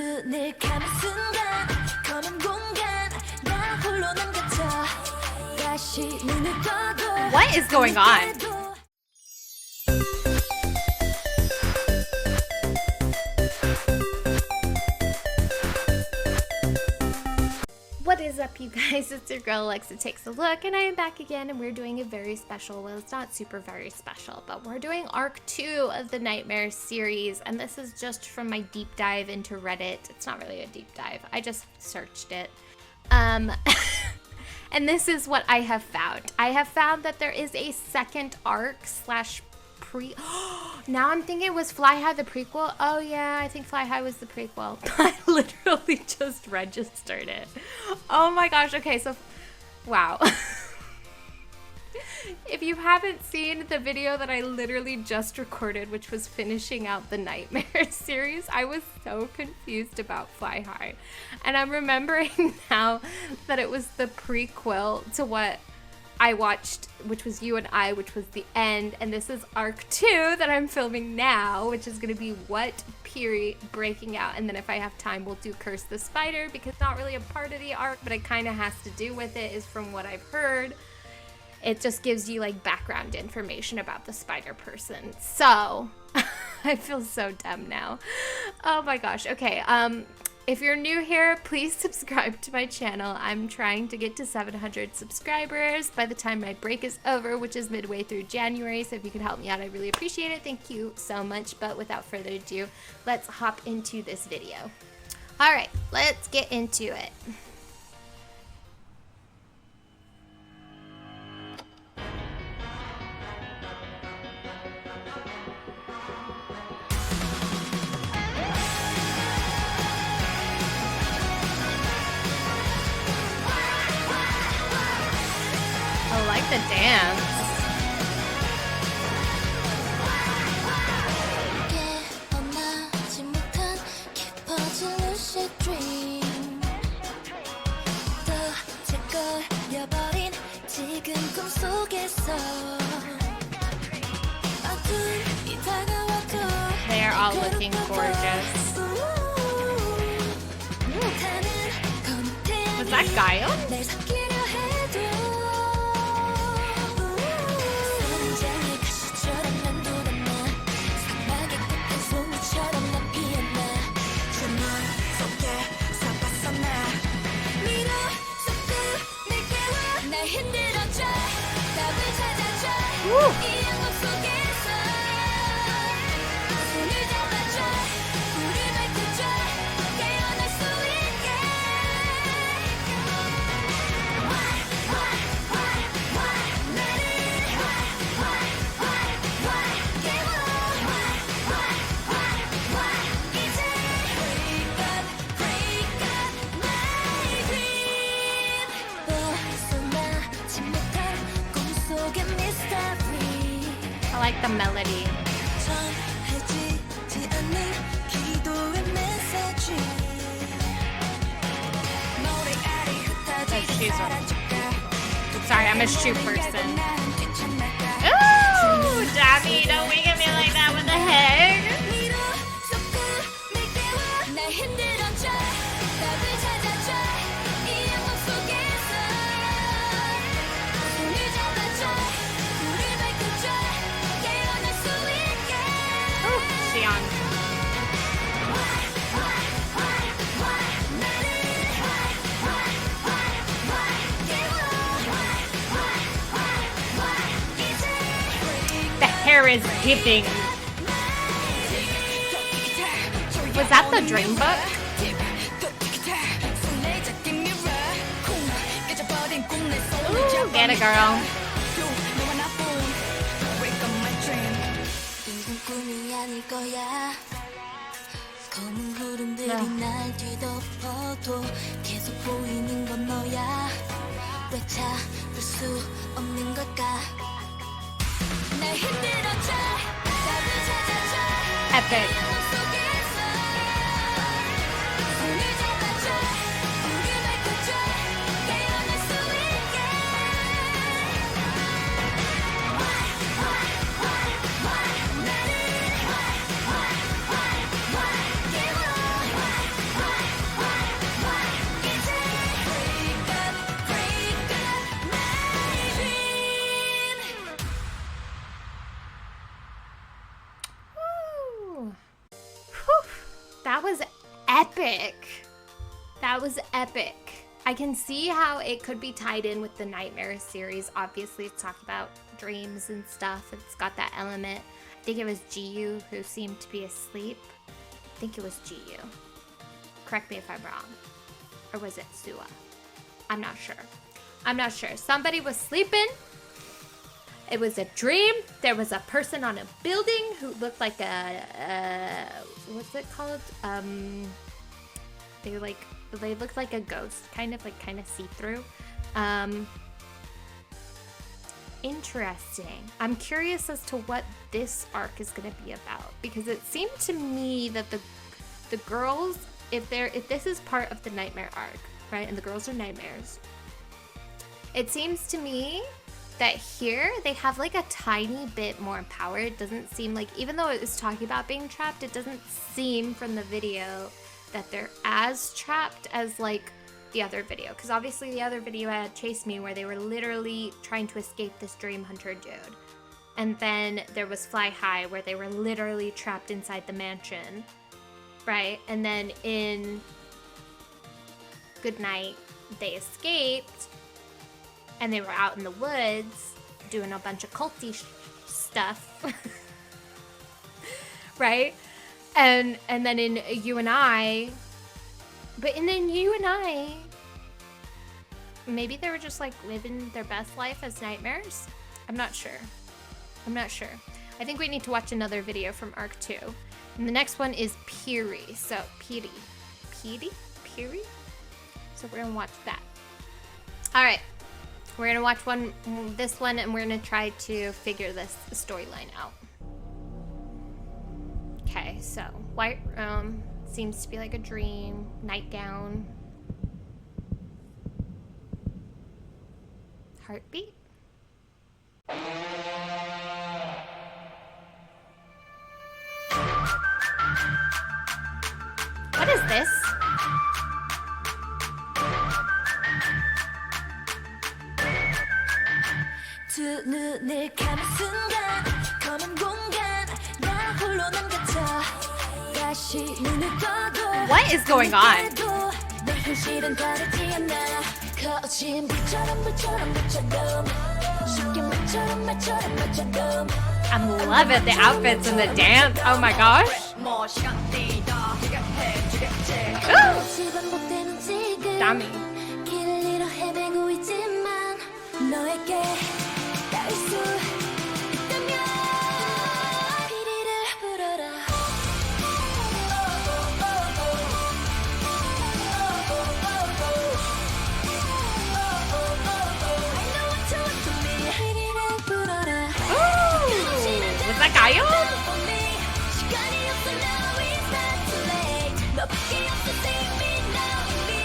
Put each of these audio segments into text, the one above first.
눈을 감은 순간 검은 공간 나 홀로 남겨져 다시 눈을 떠도 What is going on? What is up, you guys? It's your girl Alexa Takes a Look, and I am back again, and we're doing a very special, well, it's not super very special, but we're doing Arc 2 of the Nightmare series, and this is just from my deep dive into Reddit. It's not really a deep dive. I just searched it. And this is what I have found. I have found that there is a second arc slash pre... Now I'm thinking, was Fly High the prequel? Oh yeah, I think Fly High was the prequel. I literally just registered it. Oh my gosh, okay, so... Wow. If you haven't seen the video that I literally just recorded, which was finishing out the Nightmare series, I was so confused about Fly High. And I'm remembering now that it was the prequel to what I watched, which was You and I, which was the end. And this is Arc 2 that I'm filming now, which is going to be what PIRI breaking out. And then if I have time, we'll do Curse the Spider, because it's not really a part of the arc, but it kind of has to do with it, is from what I've heard. It just gives you like background information about the spider person. So I feel so dumb now. Oh my gosh. Okay. If you're new here, please subscribe to my channel. I'm trying to get to 700 subscribers by the time my break is over, which is midway through January. So if you could help me out, I really appreciate it. Thank you so much. But without further ado, let's hop into this video. All right, let's get into it. I like the dance. They are all looking gorgeous. Was that Gaio? I like the melody. Sorry, I'm a shoe person. Ooh, Dabby, don't wink at me like that. What the heck? The hair is giving. Was that the dream book? Ooh, get it, girl. Epic. epic. That was epic. I can see how it could be tied in with the Nightmare series. Obviously, it's talking about dreams and stuff. It's got that element. I think it was Jiyu who seemed to be asleep. I think it was Jiyu. Correct me if I'm wrong. Or was it Sua? I'm not sure. I'm not sure. Somebody was sleeping. It was a dream. There was a person on a building who looked like what's it called? They looked like a ghost, kind of see-through. Interesting. I'm curious as to what this arc is going to be about, because it seemed to me that the girls, if this is part of the Nightmare arc, right, and the girls are nightmares, it seems to me that here they have like a tiny bit more power. It doesn't seem like, even though it was talking about being trapped, it doesn't seem from the video that they're as trapped as like the other video, because obviously the other video had Chase Me where they were literally trying to escape this dream hunter dude, and then there was Fly High where they were literally trapped inside the mansion, right? And then in Good Night they escaped and they were out in the woods doing a bunch of culty stuff right? And then in You and I, maybe they were just like living their best life as nightmares. I'm not sure. I think we need to watch another video from Arc 2. And the next one is PIRI. So PIRI. So we're gonna watch that. All right. We're gonna watch this one, and we're gonna try to figure this storyline out. Okay, so white room seems to be like a dream. Nightgown. Heartbeat. What is this? 두 눈을 감은 순간 검은 공간 나 홀로 남겨져 다시 눈을 떠도 What is going on? 내 현실은 다르지 않아 거친 불처럼 쉽게 말처럼 I'm loving the outfits and the dance. Oh my gosh. 반복되는 지금 Dummy. 길을 잃어 헤매고 있지만 너에게 닿을 수 있다면 피리를 불어라 피리를 불어라 Was that Gaio? 시간이 없어 now it's not too late 너밖에 없어 save me now me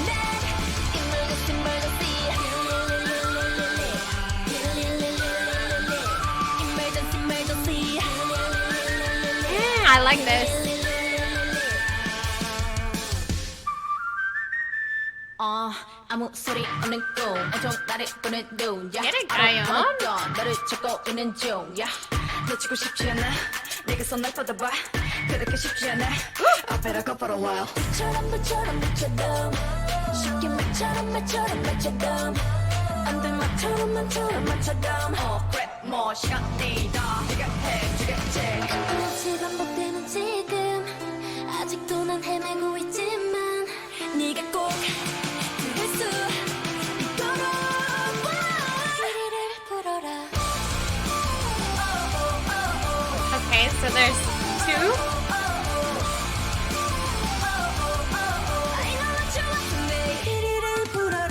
난 emergency I like this. 아무 소리 없는 꿈 온통 나를 보는 눈 Get it, Gaio. 너를 찾고 있는 중야 놓치고 싶지 않아 내게서 날 뻗어봐 그렇게 쉽지 않아 앞에라 go for a while 불처럼 묻혀도 쉽게 말처럼 안 돼 말처럼 그래 뭐 시간이 더 해주겠지 같이 반복되는 지금 아직도 난 헤매고 있지만 네가 꼭 그럴 수 있도록 피리를 불어라 Okay, so there's two.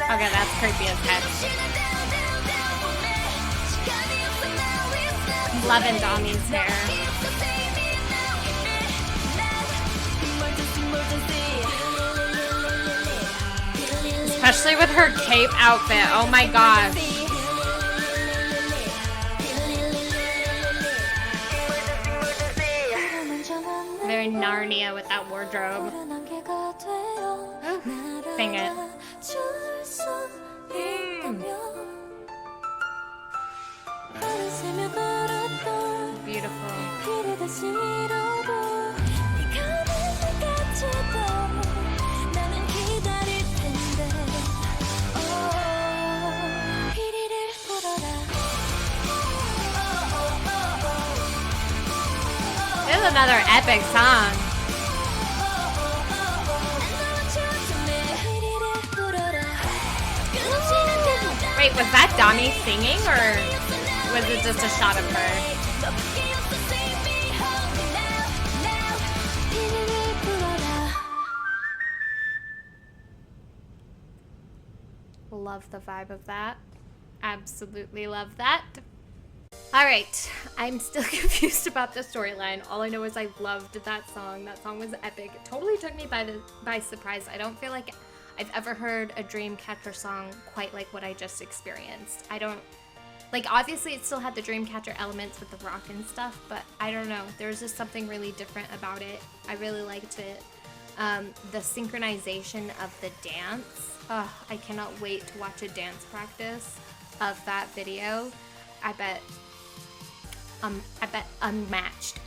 Okay, that's creepy as heck. Loving Dami's hair. Especially with her cape outfit. Oh my gosh. Very Narnia with that wardrobe. Sing it. Beautiful. another epic song. Wait, was that Donnie singing or was it just a shot of her? Love the vibe of that. Absolutely love that. All right, I'm still confused about the storyline. All I know is I loved that song. That song was epic. It totally took me by surprise. I don't feel like I've ever heard a Dreamcatcher song quite like what I just experienced. I don't, like, obviously it still had the Dreamcatcher elements with the rock and stuff, but I don't know. There was just something really different about it. I really liked it. The synchronization of the dance. I cannot wait to watch a dance practice of that video. I bet unmatched.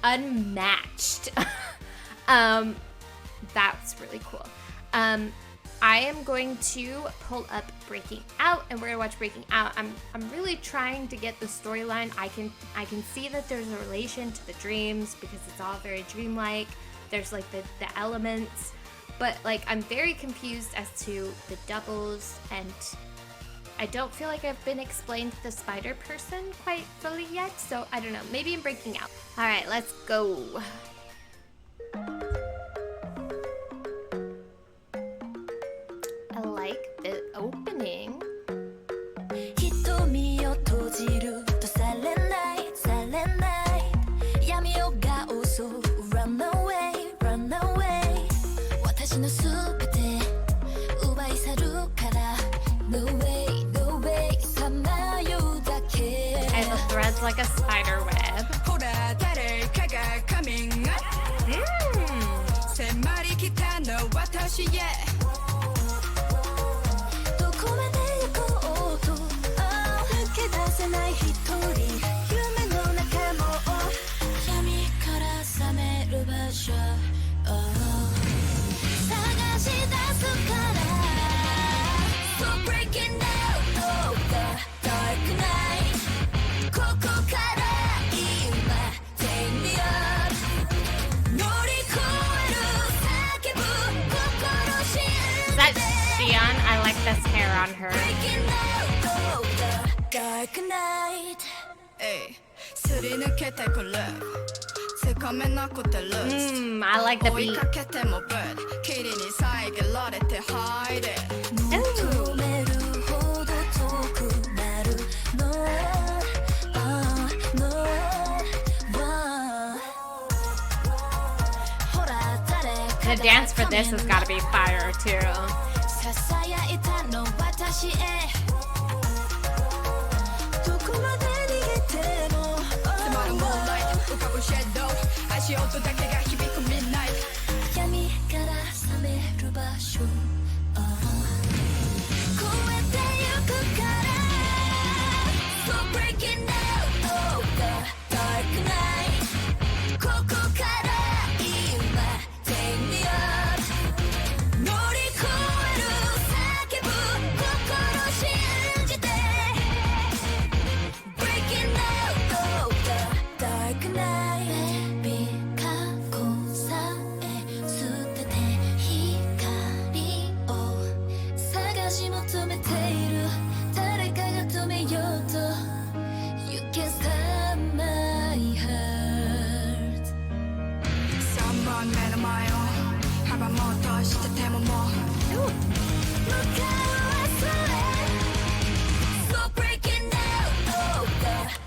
That's really cool. I am going to pull up Breaking Out, and we're gonna watch Breaking Out. I'm really trying to get the storyline. I can see that there's a relation to the dreams because it's all very dreamlike. There's like the elements, but like I'm very confused as to the doubles, and I don't feel like I've been explained the spider person quite fully yet, so I don't know. Maybe I'm Breaking Out. All right, let's go. I like the opening. And the thread's like a spider web. I like this hair on her. I like the beat. Ooh. The dance for this has got to be fire too.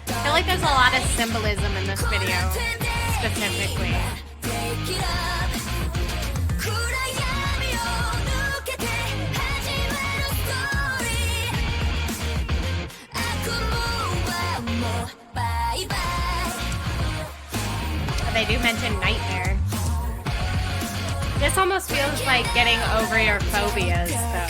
I feel like there's a lot of symbolism in this video, specifically. They do mention nightmare. This almost feels like getting over your phobias, though.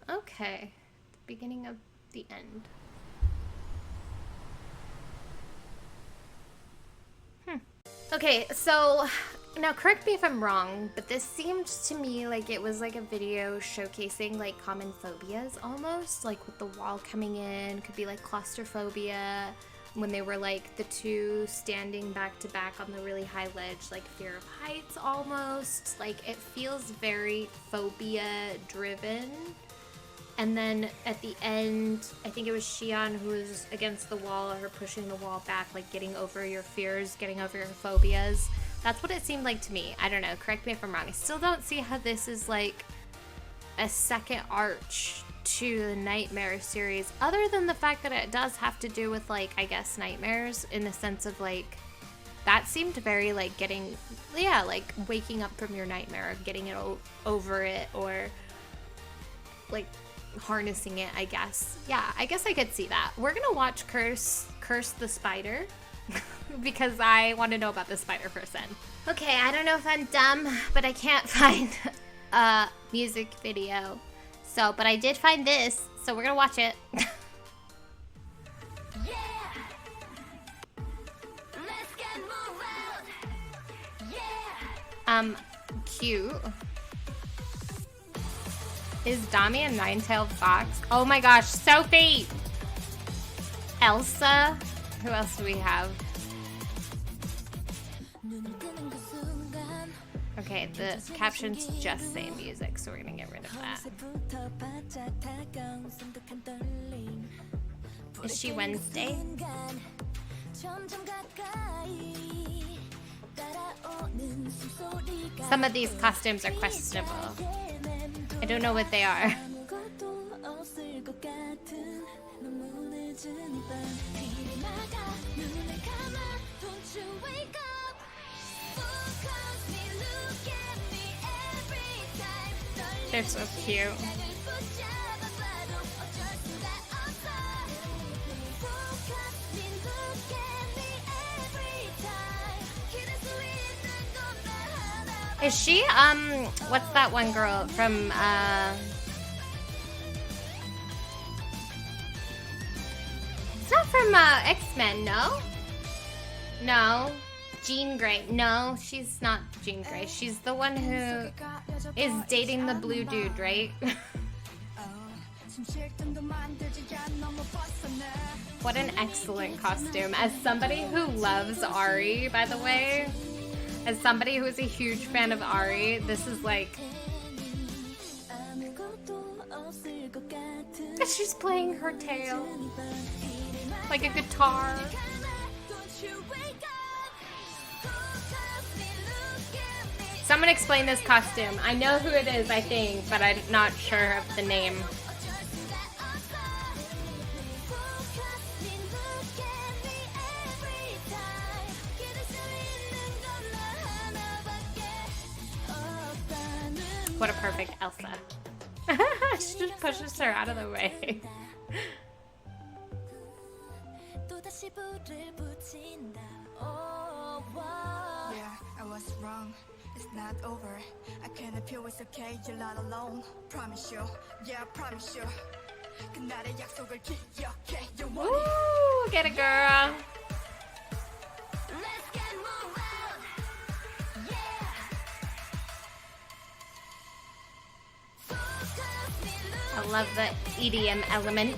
Okay, the beginning of the end. Okay, so Now, correct me if I'm wrong, but this seemed to me like it was like a video showcasing like common phobias almost, like with the wall coming in, could be like claustrophobia, when they were like the two standing back to back on the really high ledge, like fear of heights almost. Like it feels very phobia driven. And then at the end, I think it was Xian who was against the wall, or her pushing the wall back, like getting over your fears, getting over your phobias. That's what it seemed like to me. I don't know, correct me if I'm wrong. I still don't see how this is like a second arch to the Nightmare series, other than the fact that it does have to do with like, I guess, nightmares, in the sense of like, that seemed very like getting, yeah, like waking up from your nightmare, getting it over it, or like harnessing it, I guess. Yeah, I guess I could see that. We're gonna watch Curse the Spider because I want to know about the spider person. Okay, I don't know if I'm dumb, but I can't find a music video. So, but I did find this, so we're gonna watch it. Cute. Is Dami a nine-tailed fox? Oh my gosh, Sophie! Elsa? Who else do we have? Okay, the captions just say music, so we're gonna get rid of that. Is she Wednesday? Some of these costumes are questionable. I don't know what they are. They're so cute. Is she, what's that one girl from, it's not from, X-Men, no? No. Jean Grey. No, she's not Jean Grey. She's the one who is dating the blue dude, right? What an excellent costume. As somebody who loves Ari, by the way, as somebody who is a huge fan of Ari, this is like... She's playing her tail like a guitar. Someone explain this costume. I know who it is, I think, but I'm not sure of the name. What a perfect Elsa. She just pushes her out of the way. Yeah, I was wrong. It's not over. I can't appeal, it's okay. You're not alone. Promise you. Yeah, I promise you. 그날의 약속을 기억해. Ooh, get it, girl. Let's get moved out. Yeah. I love the EDM element.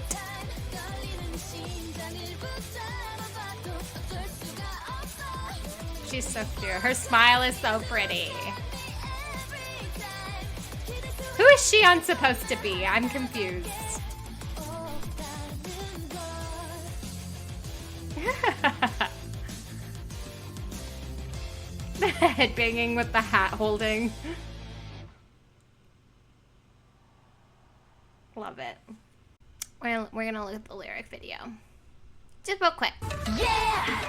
She's so cute. Her smile is so pretty. Who is Xion supposed to be? I'm confused. The head banging with the hat holding. Love it. We're gonna look at the lyric video. Just real quick. Yeah.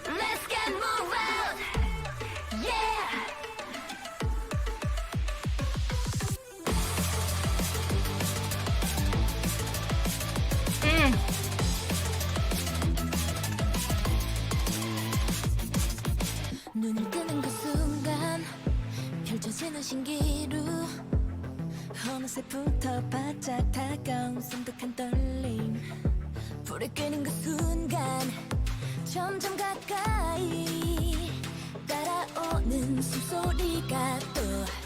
Let's get moved out. Yeah. 눈을 뜨는 그 순간 펼쳐지는 신기루 어느새부터 바짝 다가온 순득한 떨림 불을 끄는 그 순간 점점 가까이 따라오는 들려오는 숨소리가 또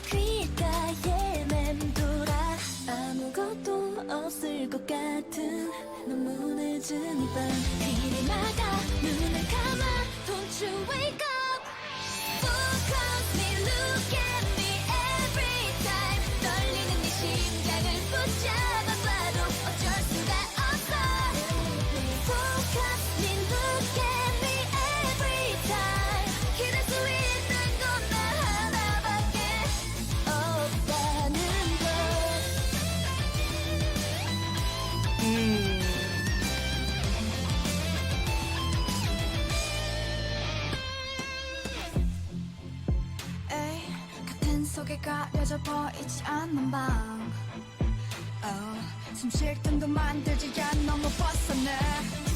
귓가에 맴돌아 아무것도 없을 것 같은 너무 늦은 이 밤 비를 막아 눈을 감아 Don't you wake up Focus me, look at me every time 떨리는 네 심장을 붙잡아봐도 어쩔 수가 없어 Focus me, look at me every time 기댈 수 있는 건 나 하나밖에 없다는 걸 에이, 같은 속에 가려져 보이지 않는 밤 숨 쉴 틈도 만들지 않아 너무 벗어나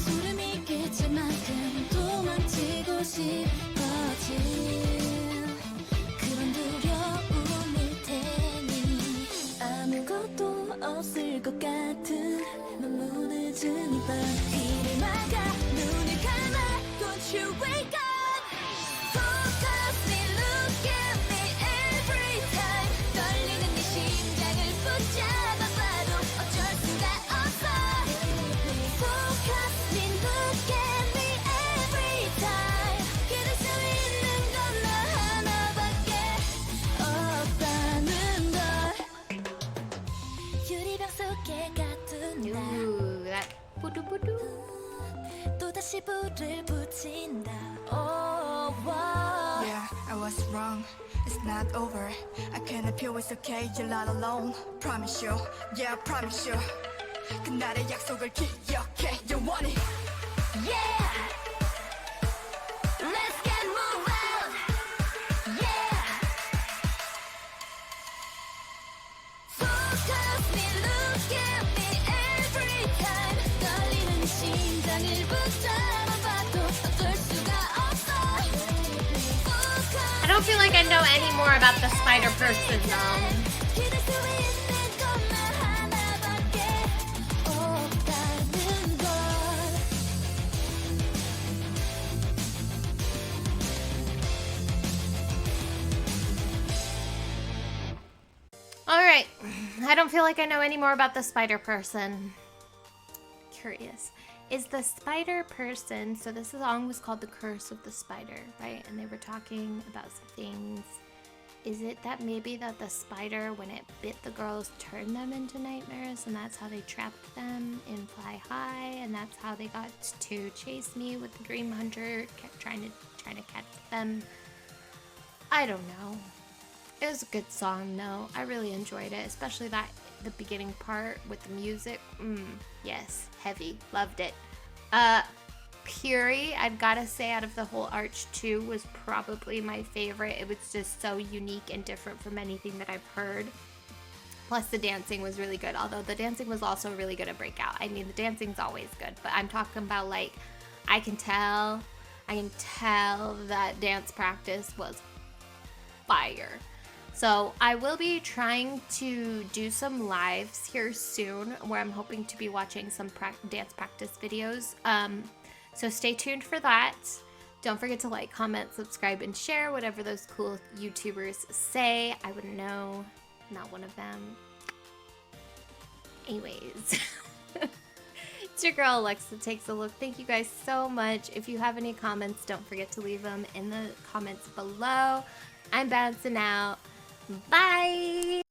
소름이 끼칠 만큼 도망치고 싶어진 그런 두려움일 테니 아무것도 없을 것 같은 너무 늦은 이 밤 귀를 막아 눈을 감아 Don't you wake up Focus me, look at me every time 떨리는 네 심장을 붙잡아봐도 어쩔 수가 없어 Focus me, look at me every time 기댈 수 있는 건 나 하나밖에 없다는 걸 유리병 속에 가둔다 Ooh, that 부두부두. 또다시 불을 붙인다 Oh, wow. Yeah, I was wrong. It's not over. I can appeal, it's okay. You're not alone. Promise you, yeah, I promise you. 그날의 약속을 기억해, 영원히. Yeah Let's get move out Yeah Focus me, look at me every time 떨리는 심장을 붙잡아봐도 어쩔 수가 없어 I don't feel like I know any more about the spider person though. 기댈 수 있는 건 나 하나밖에 없다는 걸 Alright, I don't feel like I know any more about the spider person. Curious. Is the spider person, so this song was called The Curse of the Spider, right? And they were talking about some things. Is it that maybe that the spider, when it bit the girls, turned them into nightmares, and that's how they trapped them in Fly High, and that's how they got to chase me with the Dream Hunter, kept trying to catch them? I don't know. It was a good song though. I really enjoyed it, especially the beginning part with the music. Yes, heavy. Loved it. PIRI, I've got to say, out of the whole Arch 2 was probably my favorite. It was just so unique and different from anything that I've heard. Plus the dancing was really good, although the dancing was also really good at Breakout. I mean, the dancing's always good, but I'm talking about, like, I can tell that dance practice was fire. So I will be trying to do some lives here soon where I'm hoping to be watching some dance practice videos. So stay tuned for that. Don't forget to like, comment, subscribe, and share whatever those cool YouTubers say. I wouldn't know. Not one of them. Anyways. It's your girl Alexa Takes a Look. Thank you guys so much. If you have any comments, don't forget to leave them in the comments below. I'm bouncing out. Bye!